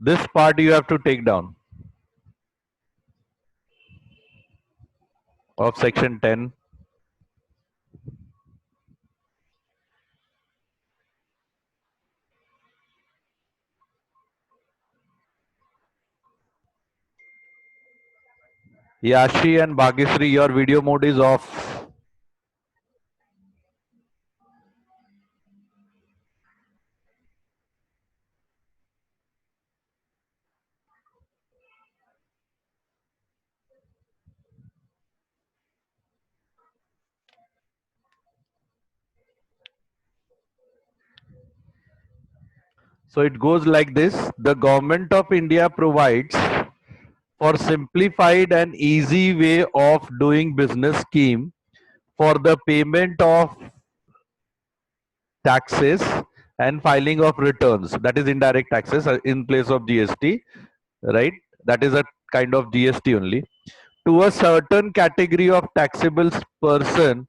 This part you have to take down of section 10. Yashi and Bhagisri, your video mode is off. So it goes like this. The government of India provides for simplified and easy way of doing business scheme for the payment of taxes and filing of returns. That is indirect taxes in place of GST, right? That is a kind of GST only. To a certain category of taxable person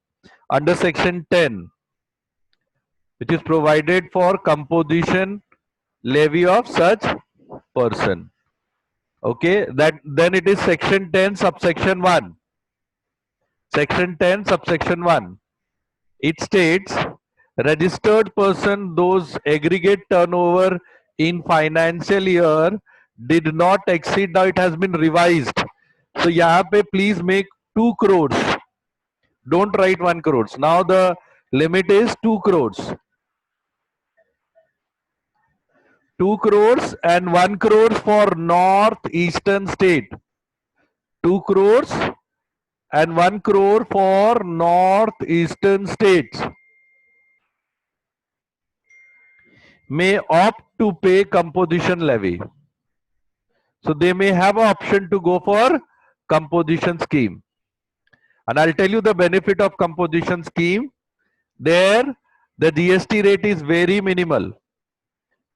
under section 10, which is provided for composition levy of such person. Okay, that then it is section 10 subsection 1. Section 10 subsection 1. It states registered person those aggregate turnover in financial year did not exceed. Now it has been revised. So यहाँ पे please make 2 crores. Don't write 1 crores. Now the limit is 2 crores. 2 crores and 1 crores for northeastern state. 2 crores and 1 crore for northeastern states may opt to pay composition levy. So they may have an option to go for composition scheme. And I'll tell you the benefit of composition scheme. There, the GST rate is very minimal.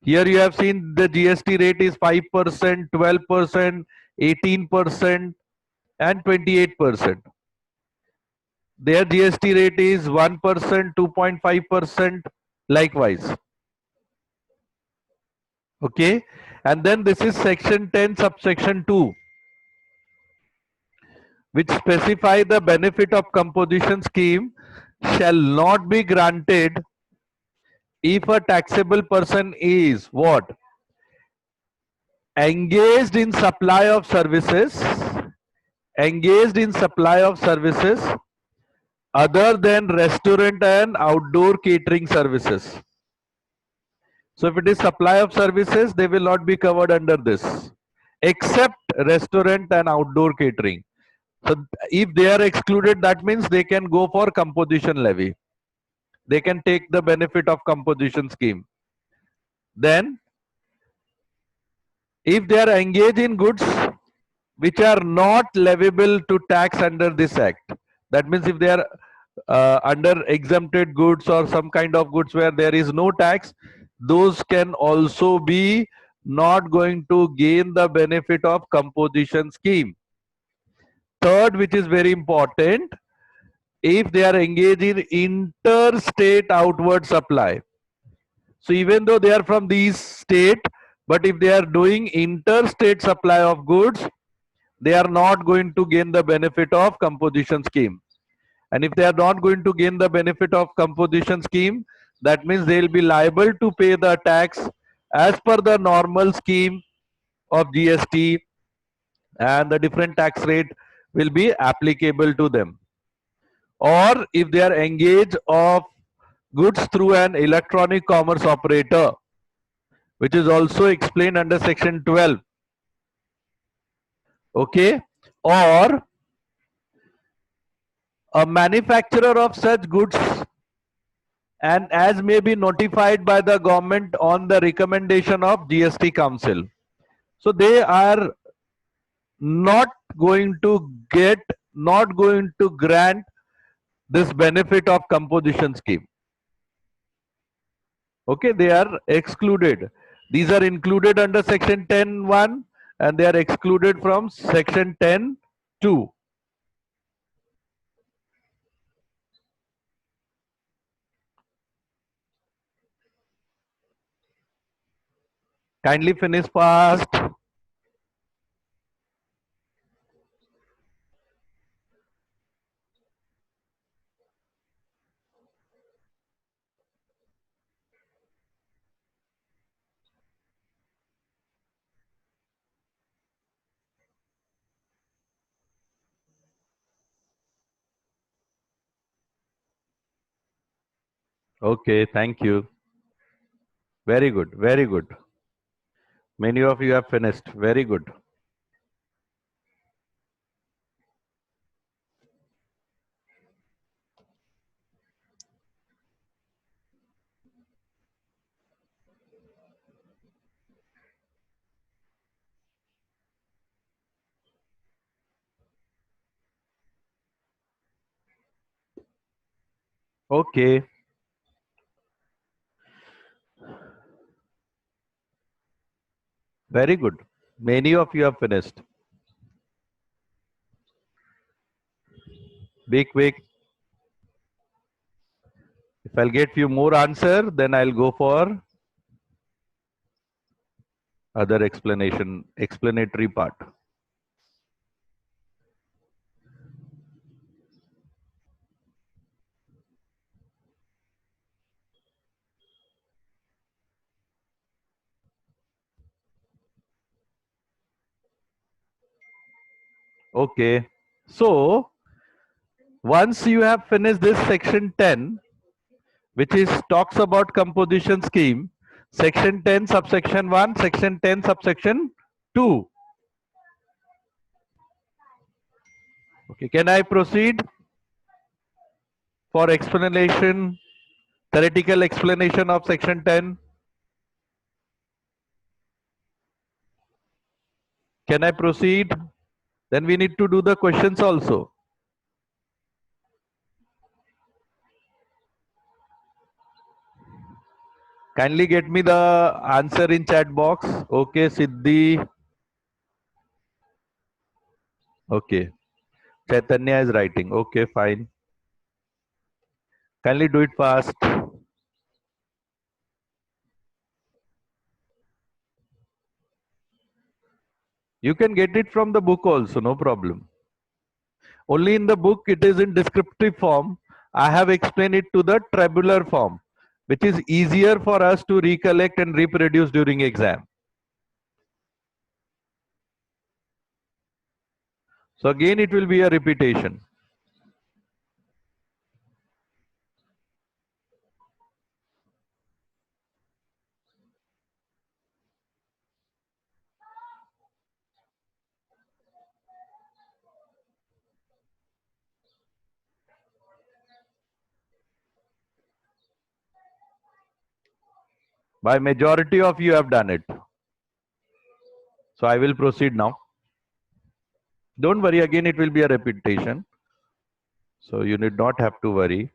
Here you have seen the GST rate is 5%, 12%, 18%, and 28%. Their GST rate is 1%, 2.5%, likewise. Okay, and then this is section 10 subsection 2, which specify the benefit of composition scheme shall not be granted if a taxable person is what? Engaged in supply of services, engaged in supply of services other than restaurant and outdoor catering services. So if it is supply of services, they will not be covered under this, except restaurant and outdoor catering. So if they are excluded, that means they can go for composition levy. They can take the benefit of composition scheme. Then, if they are engaged in goods which are not leviable to tax under this act, that means if they are under exempted goods or some kind of goods where there is no tax, those can also be not going to gain the benefit of composition scheme. Third, which is very important, if they are engaged in interstate outward supply. So even though they are from these state, but if they are doing interstate supply of goods, they are not going to gain the benefit of composition scheme. And if they are not going to gain the benefit of composition scheme, that means they will be liable to pay the tax as per the normal scheme of GST, and the different tax rate will be applicable to them. Or if they are engaged of goods through an electronic commerce operator, which is also explained under section 12. Okay, or a manufacturer of such goods, and as may be notified by the government on the recommendation of GST Council. So they are not going to get, not going to grant this benefit of composition scheme. Okay, they are excluded. These are included under section 10(1) and they are excluded from section 10(2). Kindly finish fast. Okay, thank you. Very good, very good. Many of you have finished. Very good. Okay, very good. Many of you have finished. Be quick. If I'll get few more answer, then I'll go for other explanatory part. Okay. So once you have finished this section 10, which is talks about composition scheme, section 10 subsection 1, section 10 subsection 2. Okay, can I proceed for explanation, theoretical explanation of section 10? Can I proceed? Then we need to do the questions also. Kindly get me the answer in chat box. Okay, Siddhi. Okay. Chaitanya is writing. Okay, fine. Kindly do it fast. You can get it from the book also, no problem. Only in the book it is in descriptive form. I have explained it to the tabular form, which is easier for us to recollect and reproduce during exam. So again it will be a repetition. By majority of you have done it. So I will proceed now. Don't worry, again it will be a repetition. So you need not have to worry.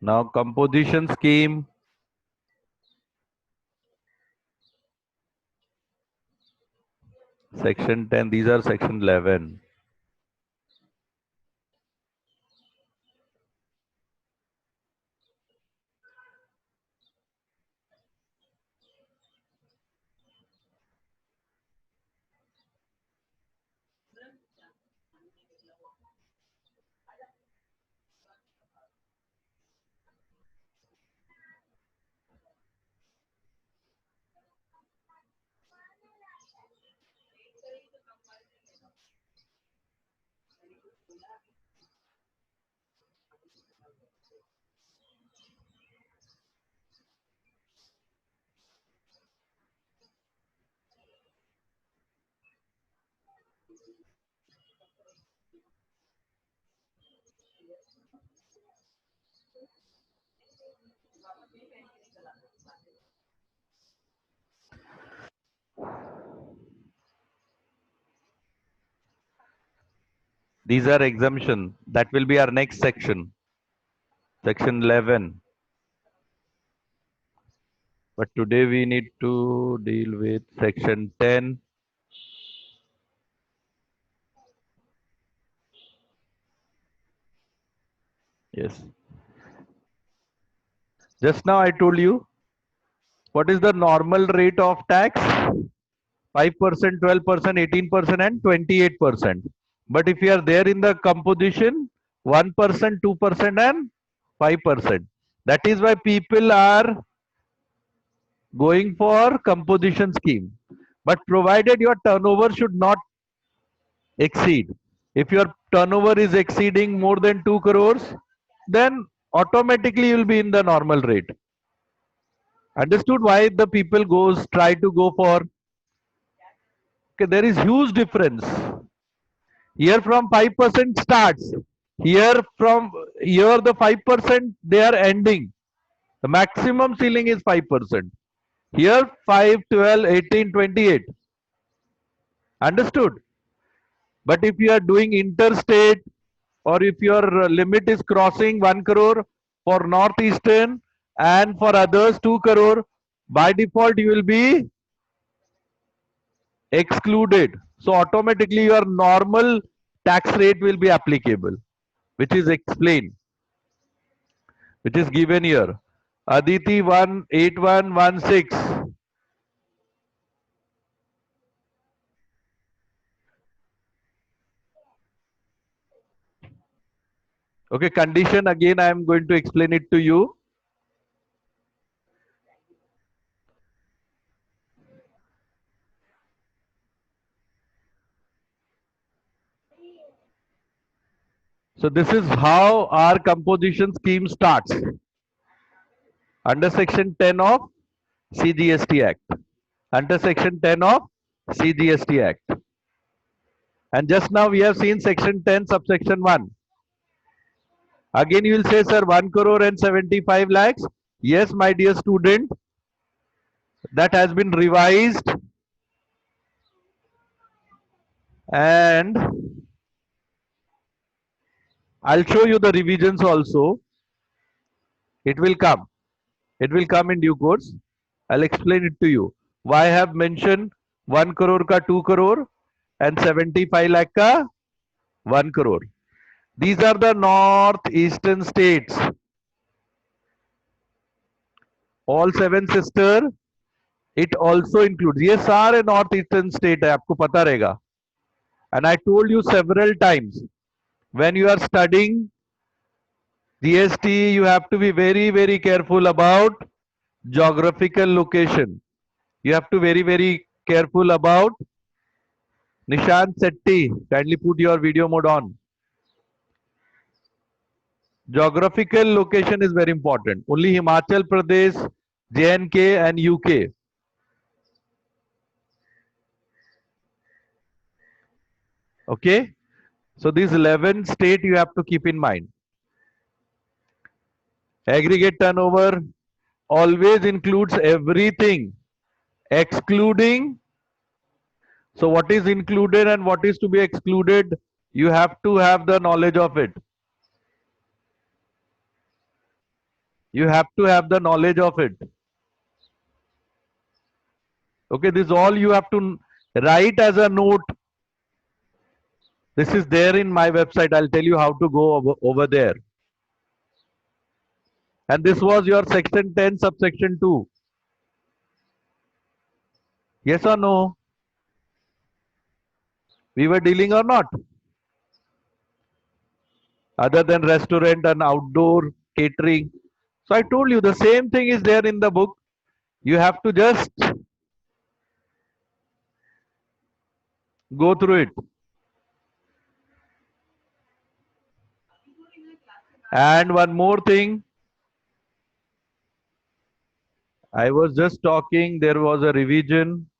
Now composition scheme, section 10, these are section 11. These are exemption. That will be our next section, section 11. But today we need to deal with section 10. Yes. Just now I told you what is the normal rate of tax? 5%, 12%, 18%, and 28%. But if you are there in the composition, 1%, 2%, and 5%. That is why people are going for composition scheme. But provided your turnover should not exceed. If your turnover is exceeding more than 2 crores, then automatically you will be in the normal rate. Understood why the people try to go for. Okay, there is huge difference. Here from 5% starts. Here the 5% they are ending. The maximum ceiling is 5%. Here 5, 12, 18, 28. Understood? But if you are doing interstate or if your limit is crossing 1 crore for northeastern and for others 2 crore, by default you will be excluded. So automatically your normal tax rate will be applicable, which is explained, which is given here. Aditi 18116. Okay, condition again I am going to explain it to you. So this is how our composition scheme starts under section 10 of CGST Act. Under section 10 of CGST Act. And just now we have seen section 10 subsection 1. Again you will say, sir, 1 crore and 75 lakhs. Yes, my dear student, that has been revised and I'll show you the revisions also. It will come. It will come in due course. I'll explain it to you. Why I have mentioned 1 crore ka 2 crore and 75 lakh ka 1 crore. These are the northeastern states. All 7 sister, it also includes. ये सारे northeastern state है, आपको पता रहेगा. And I told you several times, when you are studying GST, you have to be very, very careful about geographical location. You have to very, very careful about Nishant Setti. Kindly put your video mode on. Geographical location is very important. Only Himachal Pradesh, JNK and UK. Okay. So these 11 state you have to keep in mind. Aggregate turnover always includes everything excluding. So what is included and what is to be excluded, you have to have the knowledge of it. You have to have the knowledge of it. Okay, this all you have to write as a note. This is there in my website. I'll tell you how to go over there. And this was your section 10 subsection 2. Yes or no? We were dealing or not? Other than restaurant and outdoor catering. So I told you the same thing is there in the book. You have to just go through it. And one more thing, I was just talking, there was a revision.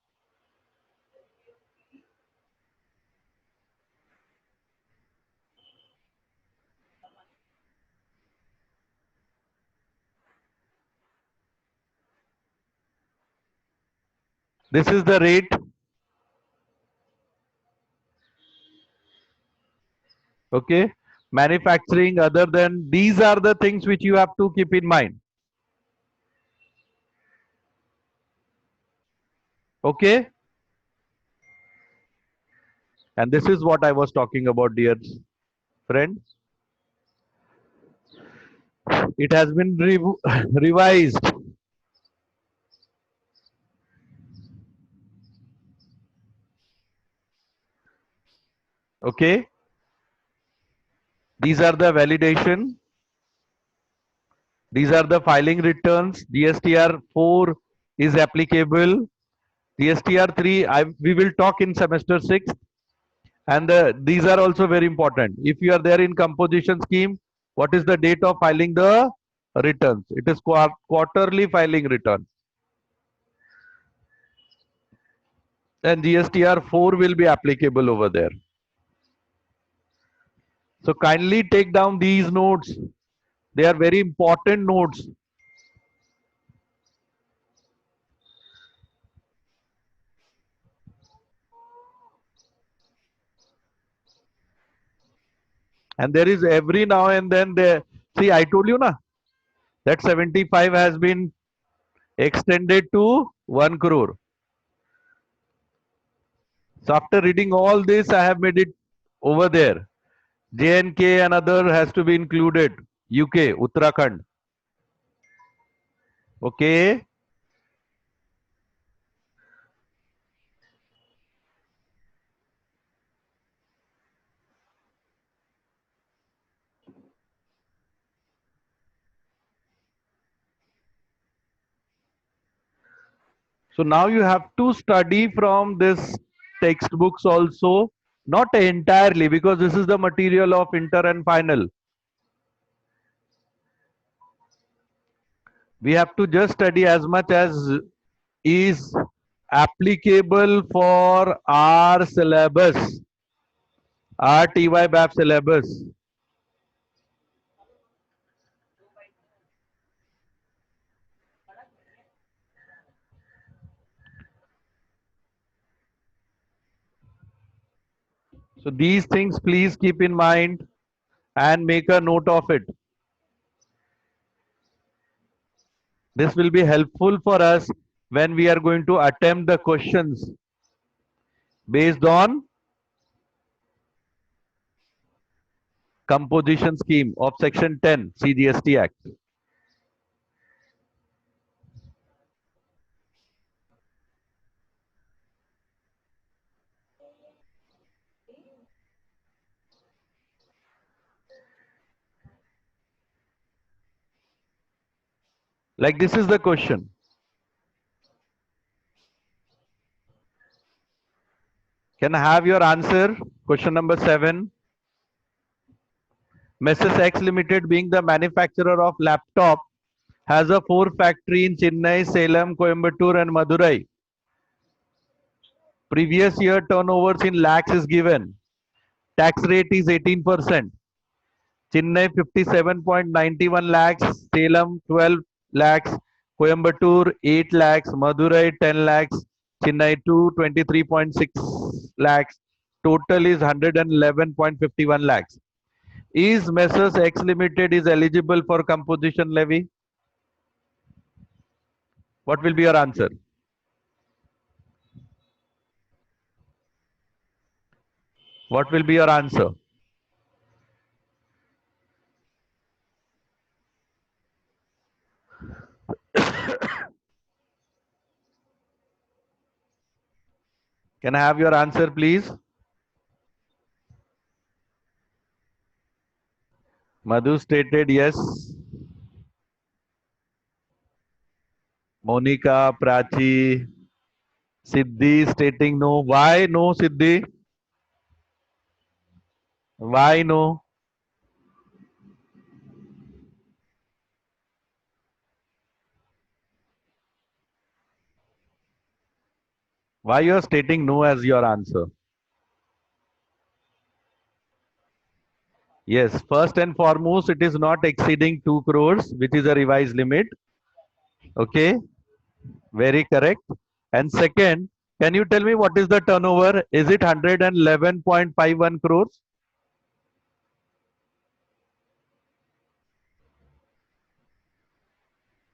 This is the rate. Okay. Manufacturing, other than these are the things which you have to keep in mind. Okay. And this is what I was talking about, dear friends. It has been revised. Okay. These are the validation. These are the filing returns. GSTR 4 is applicable. GSTR 3, we will talk in semester 6. And these are also very important. If you are there in composition scheme, what is the date of filing the returns? It is quarterly filing return. And GSTR 4 will be applicable over there. So kindly take down these notes. They are very important notes. And there is every now and then there. See, I told you na that 75 has been extended to 1 crore. So after reading all this, I have made it over there. JNK and other has to be included. UK, Uttarakhand. Okay. So now you have to study from this textbooks also, not entirely because this is the material of inter and final. We have to just study as much as is applicable for our syllabus, our TY BAP syllabus. So these things please keep in mind and make a note of it. This will be helpful for us when we are going to attempt the questions based on composition scheme of section 10 CGST Act. Like this is the question. Can I have your answer? Question number 7. Mrs. X Limited, being the manufacturer of laptop, has a 4 factory in Chennai, Salem, Coimbatore and Madurai. Previous year turnovers in lakhs is given. Tax rate is 18%. Chennai 57.91 lakhs, Salem 12 lakhs, Coimbatore 8 lakhs, Madurai 10 lakhs, Chennai 2 23.6 lakhs. Total is 111.51 lakhs. Is Messrs X Limited is eligible for composition levy? What will be your answer? What will be your answer? Can I have your answer, please? Madhu stated yes. Monica, Prachi, Siddhi stating no. Why no, Siddhi? Why no? Why you are stating no as your answer? Yes, first and foremost, it is not exceeding 2 crores, which is a revised limit. Okay, very correct. And second, can you tell me what is the turnover? Is it 111.51 crores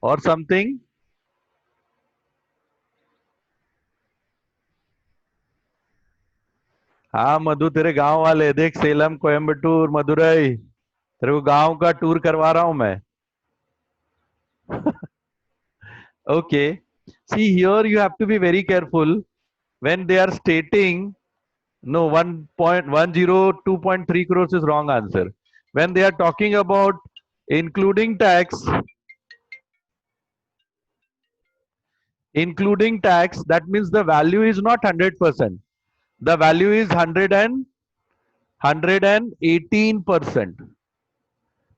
or something? हाँ मधु, तेरे गांव वाले देख, सेलम, कोयम्बटूर, मदुरई, तेरे को गांव का tour करवा रहा हूं मैं. Okay. See, here you have to be very careful when they are stating no 1.102.3 crores is wrong answer. When they are talking about including tax, that means the value is not 100%. The value is 118%.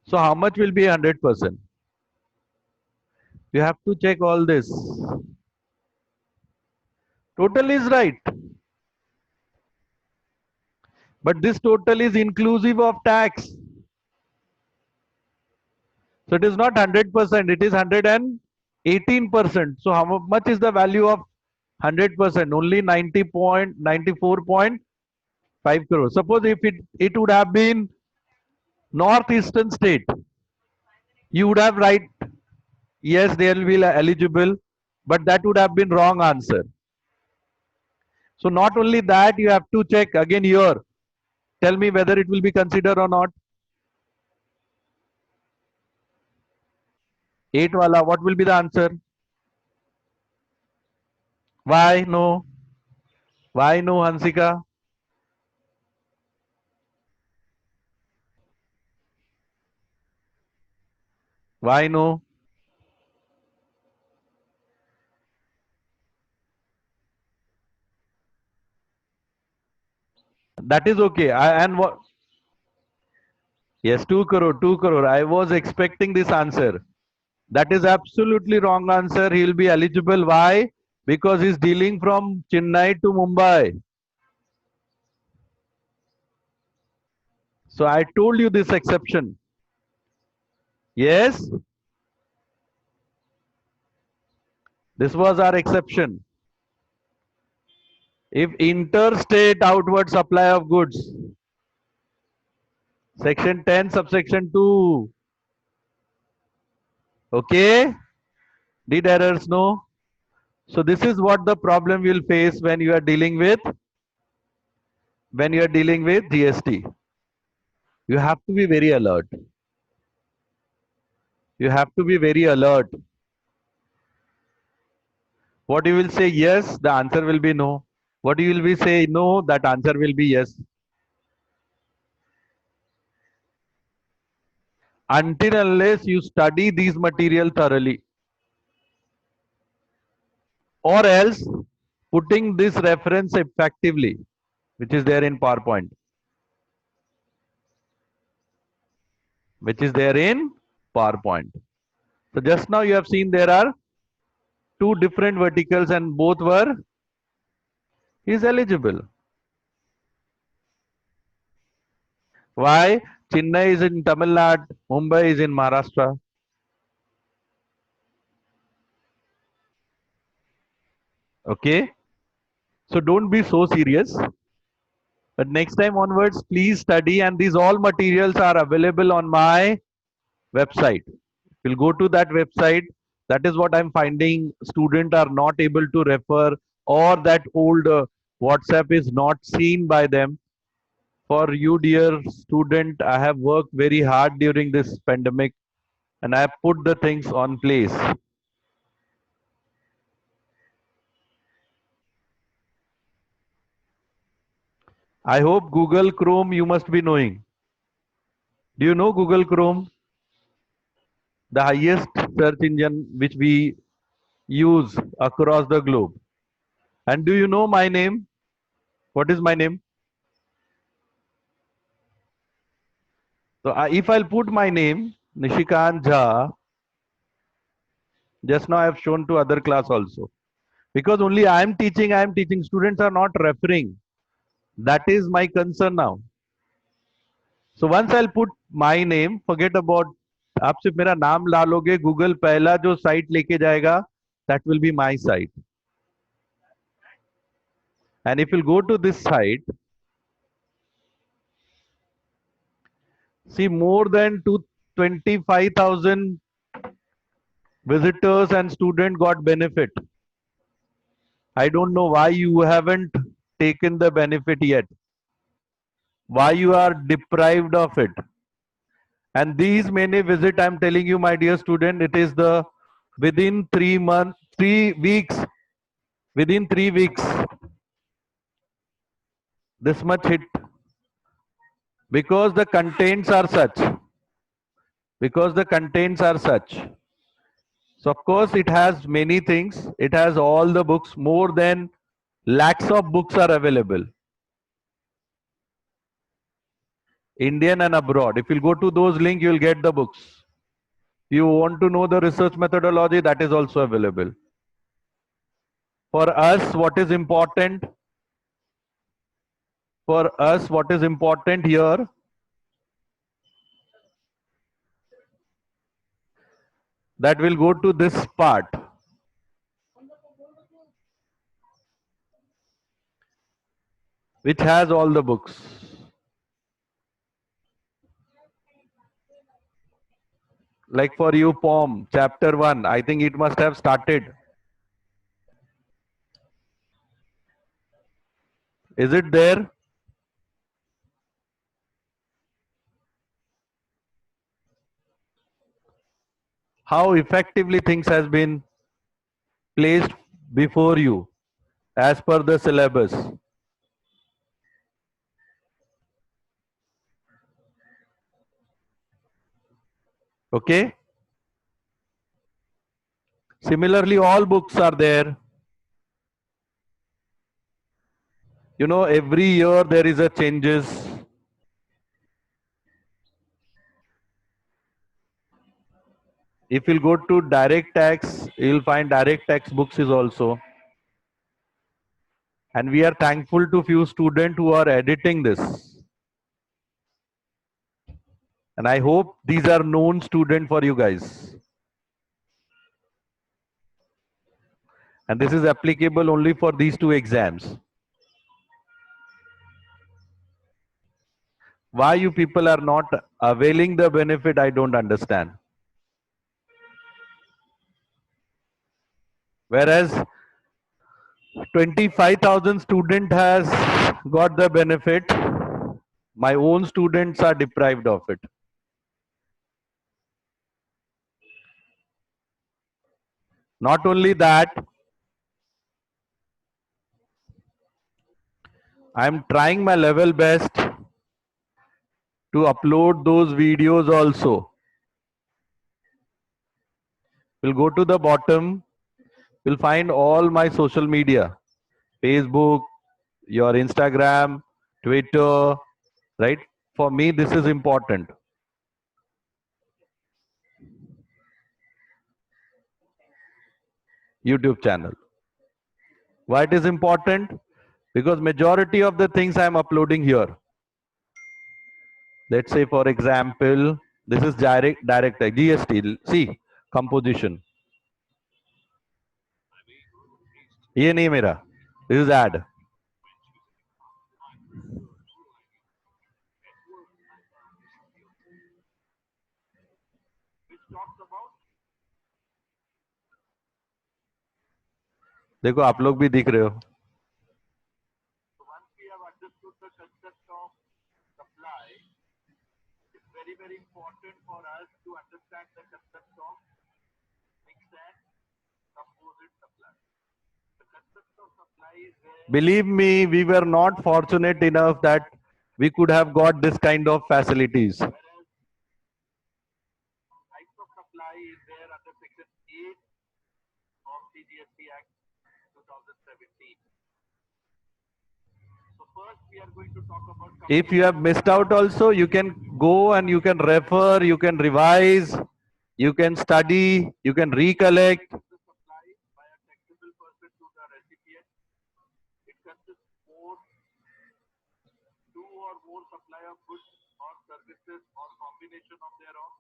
So how much will be 100%? You have to check all this. Total is right, but this total is inclusive of tax. So it is not 100%, it is 118%. So how much is the value of 100%? Only 90.94.5 crores. Suppose if it would have been northeastern state, you would have right, yes, they will be eligible, but that would have been wrong answer. So not only that, you have to check again here. Tell me whether it will be considered or not. 8 wala, what will be the answer? Why no? Why no, Hansika? Why no? That is okay. And what? Yes, 2 crore, 2 crore. I was expecting this answer. That is absolutely wrong answer. He'll be eligible. Why? Because he's dealing from Chennai to Mumbai. So I told you this exception. Yes, this was our exception. If interstate outward supply of goods, section 10, subsection 2. Okay? Did errors no? So this is what the problem you'll face when you are dealing with GST. You have to be very alert. You have to be very alert. What you will say yes, the answer will be no. What you will be say no, that answer will be yes. Until unless you study these material thoroughly. Or else putting this reference effectively, which is there in PowerPoint. Which is there in PowerPoint. So just now you have seen there are two different verticals and both were is eligible. Why? Chennai is in Tamil Nadu, Mumbai is in Maharashtra. Okay. So don't be so serious. But next time onwards, please study, and these all materials are available on my website. We'll go to that website. That is what I'm finding. Students are not able to refer, or that old WhatsApp is not seen by them. For you, dear student, I have worked very hard during this pandemic, and I have put the things on place. I hope Google Chrome you must be knowing. Do you know Google Chrome? The highest search engine which we use across the globe. And do you know my name? What is my name? So if I'll put my name, Nishikant Jha, just now I have shown to other class also. Because only I am teaching, students are not referring. That is my concern now. So once I'll put my name, forget about, आप सिर्फ मेरा नाम डालोगे, Google पहला जो site लेके जाएगा, that will be my site. And if you'll go to this site, see more than 25,000 visitors and students got benefit. I don't know why you haven't taken the benefit yet. Why you are deprived of it. And these many visit, I'm telling you, my dear student, it is the within 3 months, 3 weeks, within 3 weeks, this much hit. Because the contents are such. Because the contents are such. So of course it has many things. It has all the books. More than lakhs of books are available. Indian and abroad. If you go to those links, you'll get the books. If you want to know the research methodology, that is also available. For us, what is important? For us, what is important here? That will go to this part. Which has all the books. Like for you, POM, chapter 1, I think it must have started. Is it there? How effectively things has been placed before you as per the syllabus. Okay. Similarly, all books are there. You know, every year there is a changes. If you'll go to direct tax, you'll find direct tax books is also. And we are thankful to few students who are editing this. And I hope these are known students for you guys. And this is applicable only for these 2 exams. Why you people are not availing the benefit, I don't understand. Whereas 25,000 student has got the benefit, my own students are deprived of it. Not only that, I am trying my level best to upload those videos also. We'll go to the bottom, you'll find all my social media, Facebook, your Instagram, Twitter, right? For me, this is important. YouTube channel. Why it is important? Because majority of the things I am uploading here. Let's say, for example, this is direct GST. See, composition. ये नहीं मेरा. This is ad. देखो आप लोग भी दिख रहे हो. Believe me, we were not fortunate enough that we could have got this kind of facilities. If you have missed out also, you can go and you can refer, you can revise, you can study, you can recollect. combination of their own,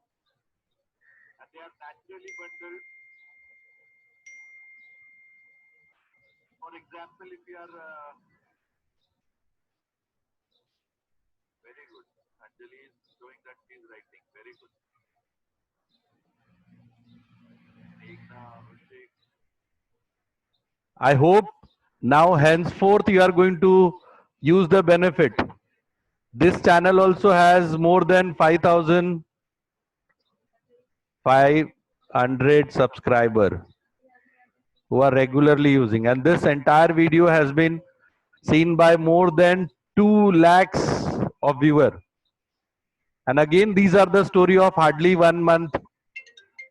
and they are naturally bundled. For example, if you are very good, Anjali is showing that she is writing very good. I hope now henceforth you are going to use the benefit. This channel also has more than 5,500 subscriber who are regularly using, and this entire video has been seen by more than 2 lakhs of viewer. And again, these are the story of hardly 1 month,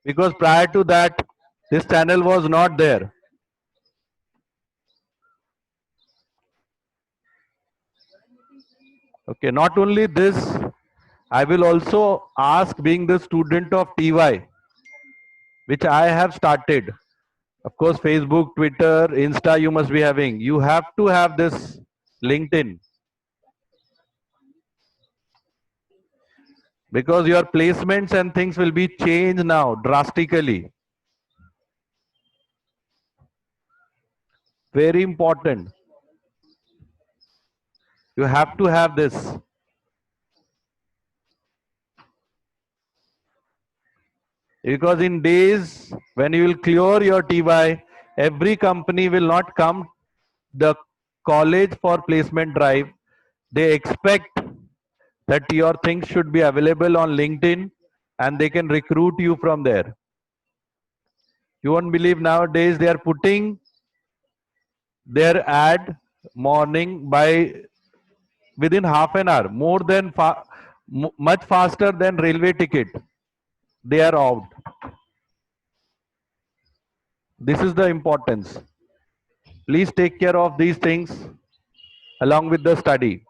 because prior to that this channel was not there. Okay, not only this, I will also ask, being the student of TY, which I have started. Of course, Facebook, Twitter, Insta, you must be having. You have to have this LinkedIn, because your placements and things will be changed now drastically. Very important. You have to have this. Because in days when you will clear your TY, every company will not come the college for placement drive. They expect that your things should be available on LinkedIn and they can recruit you from there. You won't believe, nowadays they are putting their ad morning by within half an hour, more than much faster than railway ticket. They are out. This is the importance. Please take care of these things along with the study.